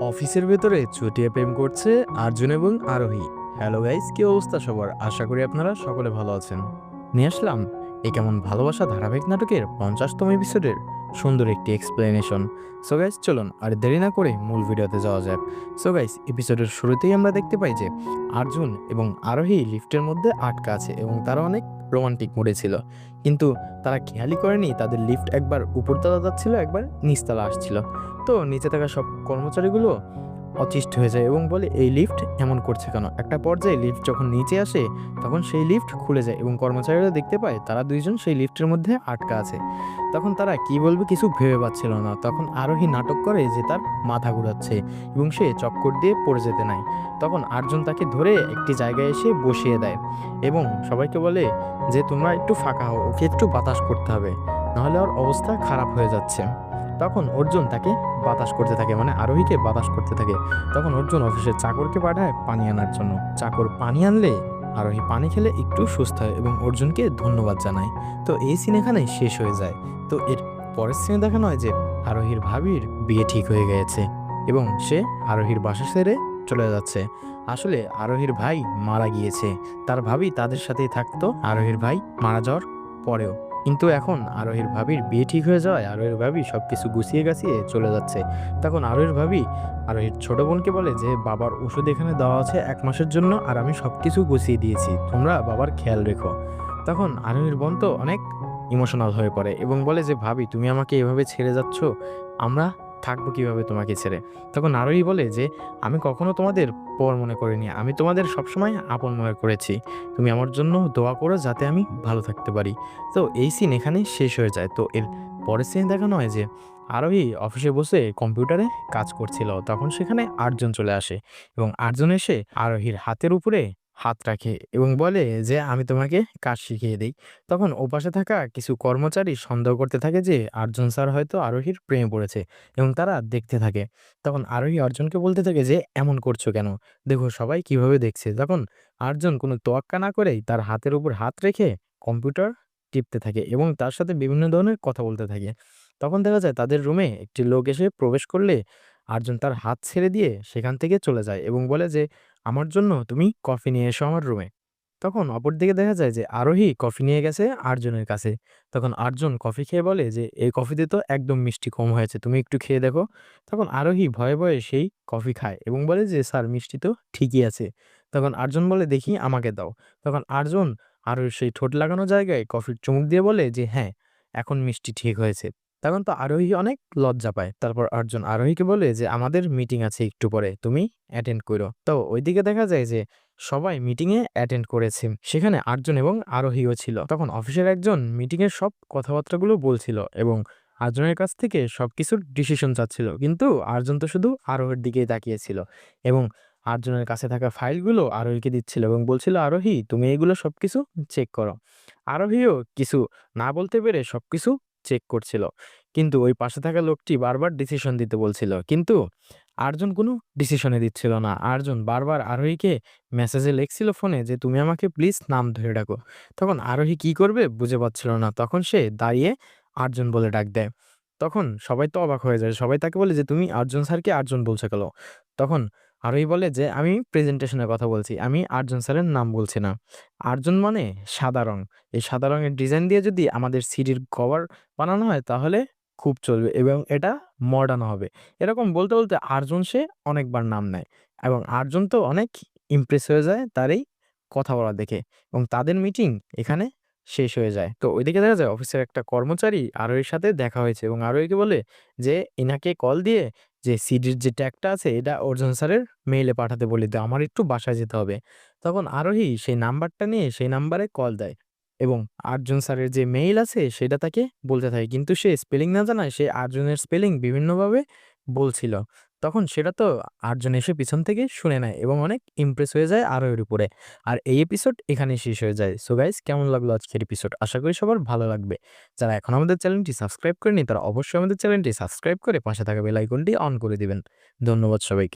অফিসের ভেতরে চুটিয়ে প্রেম করছে আর্জুন এবং আরোহী। হ্যালো গাইস, কি অবস্থা সবার? আশা করি আপনারা সকলে ভালো আছেন। নিয়ে আসলাম এই কেমন ভালোবাসা ধারাবাহিক নাটকের 50তম এপিসোডের সুন্দর একটি এক্সপ্লেনেশন। সো গাইস, চলুন আর দেরি না করে মূল ভিডিওতে যাওয়া যাক। সো গাইস, এপিসোডের শুরুতেই আমরা দেখতে পাই যে আর্জুন এবং আরোহী লিফটের মধ্যে আটকা আছে এবং তারা অনেক রোমান্টিক মুডে ছিল, কিন্তু তারা খেয়ালই করেনি তাদের লিফট একবার উপরতলা যাচ্ছিল, একবার নিচতলা আসছিল। তো নিচে থাকা সব কর্মচারীগুলো অতিষ্ঠ হয়ে যায় এবং বলে এই লিফট এমন করছে কেন। একটা পর্যায়ে লিফট যখন নিচে আসে তখন সেই লিফট খুলে যায় এবং কর্মচারীরা দেখতে পায় তারা দুইজন সেই লিফটের মধ্যে আটকা আছে। তখন তারা কি বলবে কিছু ভেবে পাচ্ছিল না। তখন আরোহী নাটক করে যে তার মাথা ঘুরাচ্ছে এবং সে চক্কর দিয়ে পড়ে যেতে নাই। তখন আর্জুন তাকে ধরে একটি জায়গায় এসে বসিয়ে দেয় এবং সবাইকে বলে যে তোমরা একটু ফাঁকা হও, ওকে একটু বাতাস করতে হবে, নাহলে ওর অবস্থা খারাপ হয়ে যাচ্ছে। তখন অর্জুন তাকে বাতাস করতে থাকে, মানে আরোহীকে বাতাস করতে থাকে। তখন অর্জুন অফিসের চাকরকে পাঠায় পানি আনার জন্য। চাকর পানি আনলে আরোহী পানি খেলে একটু সুস্থ হয় এবং অর্জুনকে ধন্যবাদ জানায়। তো এই সিন এখানে শেষ হয়ে যায়। তো এর পরের সিনে দেখানো হয় যে আরোহীর ভাবির বিয়ে ঠিক হয়ে গেছে এবং সে আরোহীর বাসা ছেড়ে চলে যাচ্ছে। আসলে আরোহীর ভাই মারা গিয়েছে, তার ভাবি তাদের সাথেই থাকতো আরোহীর ভাই মারা যাওয়ার পরেও। কিন্তু এখন আরোহীর ভাবির বিয়ে ঠিক হয়ে যাওয়ায় আরোহীর ভাবি সবকিছু গুছিয়ে গাছিয়ে চলে যাচ্ছে। তখন আরোহীর ভাবি আরোহীর ছোট বোনকে বলে যে বাবার ওষুধ এখানে দেওয়া আছে 1 মাসের জন্য, আর আমি সবকিছু গুছিয়ে দিয়েছি, তোমরা বাবার খেয়াল রেখো। তখন আরোহীর বোন তো অনেক ইমোশনাল হয়ে পড়ে এবং বলে যে ভাবি তুমি আমাকে এভাবে ছেড়ে যাচ্ছ, আমরা থাকবো কিভাবে তোমাকে ছেড়ে। তখন আরোহী বলে যে আমি কখনো তোমাদের পর মনে করিনি, আমি তোমাদের সবসময় আপন মনে করেছি, তুমি আমার জন্য দোয়া করো যাতে আমি ভালো থাকতে পারি। তো এই সিন এখানে শেষ হয়ে যায়। তো এর পরের সিন দেখানো হয় যে আরোহী অফিসে বসে কম্পিউটারে কাজ করছিল। তখন সেখানে আটজন চলে আসে এবং আটজন এসে আরোহীর হাতের উপরে হাত রাখে এবং বলে যে আমি তোমাকে কাজ শিখিয়ে দিই। তখন ওপাশে থাকা কিছু কর্মচারী সন্দেহ করতে থাকে যে আটজন স্যার হয়তো আরোহীর প্রেমে পড়েছে এবং তারা দেখতে থাকে। তখন আরোহী অর্জুনকে বলতে থাকে যে এমন করছো কেন, দেখো সবাই কিভাবে দেখছে। তখন আটজন কোনো তোয়াক্কা না করেই তার হাতের উপর হাত রেখে কম্পিউটার টিপতে থাকে এবং তার সাথে বিভিন্ন ধরনের কথা বলতে থাকে। তখন দেখা যায় তাদের রুমে একটি লোক এসে প্রবেশ করলে আর্জুন তার হাত ছেড়ে দিয়ে সেখান থেকে চলে যায় এবং বলে যে আমার জন্য তুমি কফি নিয়ে এসো আমার রুমে। তখন অপরদিকে দেখা যায় যে আরোহী কফি নিয়ে গেছে আর্জুনের কাছে। তখন আর্জুন কফি খেয়ে বলে যে এই কফিতে তো একদম মিষ্টি কম হয়েছে, তুমি একটু খেয়ে দেখো। তখন আরোহী ভয়ে ভয়ে সেই কফি খায় এবং বলে যে স্যার মিষ্টি তো ঠিকই আছে। তখন আর্জুন বলে দেখি আমাকে দাও। তখন আর্জুন আরোহীর সেই ঠোঁট লাগানো জায়গায় কফির চুমুক দিয়ে বলে যে হ্যাঁ, এখন মিষ্টি ঠিক হয়েছে। তখন তো আরোহী অনেক লজ্জা পায়। তারপর অর্জুন আরোহীকে বলে যে আমাদের মিটিং আছে একটু পরে, তুমি অ্যাটেন্ড করো। তো ওইদিকে দেখা যায় যে সবাই মিটিং এ অ্যাটেন্ড করেছে, সেখানে আর্জুন এবং আরোহীও ছিল। তখন অফিসের একজন মিটিং এর সব কথাবার্তাগুলো বলছিল এবং আর্জুনের কাছ থেকে সবকিছুর ডিসিশন চাচ্ছিল, কিন্তু আর্জুন তো শুধু আরোহীর দিকেই তাকিয়েছিল এবং আর্জুনের কাছে থাকা ফাইলগুলো আরোহীকে দিচ্ছিল এবং বলছিল আরোহী তুমি এগুলো সবকিছু চেক করো। আরোহীও কিছু না বলতে পেরে সবকিছু চেক করছিল, কিন্তু ওই পাশে থাকা লোকটি বারবার ডিসিশন দিতে বলছিল, কিন্তু আর্জুন কোনো ডিসিশনে দিচ্ছিল না। আর্জুন বারবার আরোহীকে মেসেজে লিখছিল ফোনে যে তুমি আমাকে প্লিজ নাম ধরে ডাকো। তখন আরোহী কি করবে বুঝে পাচ্ছিল না। তখন সে দাঁড়িয়ে আর্জুন বলে ডাক দেয়। তখন সবাই তো অবাক হয়ে যায়, সবাই তাকে বলে যে তুমি আর্জুন স্যারকে আর্জুন বলছো কেন। তখন আরোহী বলে যে আমি প্রেজেন্টেশনের কথা বলছি, আমি আর্জুন স্যারের নাম বলছি না। আর্জুন মানে সাদা রং, এই সাদা রঙের ডিজাইন দিয়ে যদি আমাদের সিডির কভার বানানো হয় তাহলে খুব চলবে এবং এটা মডার্ন হবে। এরকম বলতে বলতে আর্জুন সে অনেকবার নাম নেয় এবং আর্জুন তো অনেক ইমপ্রেস হয়ে যায় তার এই কথা বলা দেখে এবং তাদের মিটিং এখানে শেষ হয়ে যায়। তো ওইদিকে দেখা যায় অফিসের একটা কর্মচারী আরোহীর সাথে দেখা হয়েছে এবং আরোহীকে বলে যে ইনাকে কল দিয়ে যে সিডির যে ট্যাগটা আছে এটা অর্জুন স্যারের মেইলে পাঠাতে বলে দাও, আমার একটু বাসায় যেতে হবে। তখন আরোহী সেই নাম্বারটা নিয়ে সেই নাম্বারে কল দেয় এবং আর্জুন স্যারের যে মেইল আছে সেটা তাকে বলতে থাকে, কিন্তু সে স্পেলিং না জানায় সে আর্জুনের স্পেলিং বিভিন্নভাবে বলছিল। তখন সেটা তো আর্জুন এসে পিছন থেকে শুনে নেয় এবং অনেক ইমপ্রেস হয়ে যায় আরোহীর উপরে। আর এই এপিসোড এখানেই শেষ হয়ে যায়। সো গাইস, কেমন লাগলো আজকের এপিসোড? আশা করি সবার ভালো লাগবে। যারা এখন আমাদের চ্যানেলটি সাবস্ক্রাইব করেনি তারা অবশ্যই আমাদের চ্যানেলটি সাবস্ক্রাইব করে পাশে থাকা বেল আইকনটি অন করে দিবেন। ধন্যবাদ সবাইকে।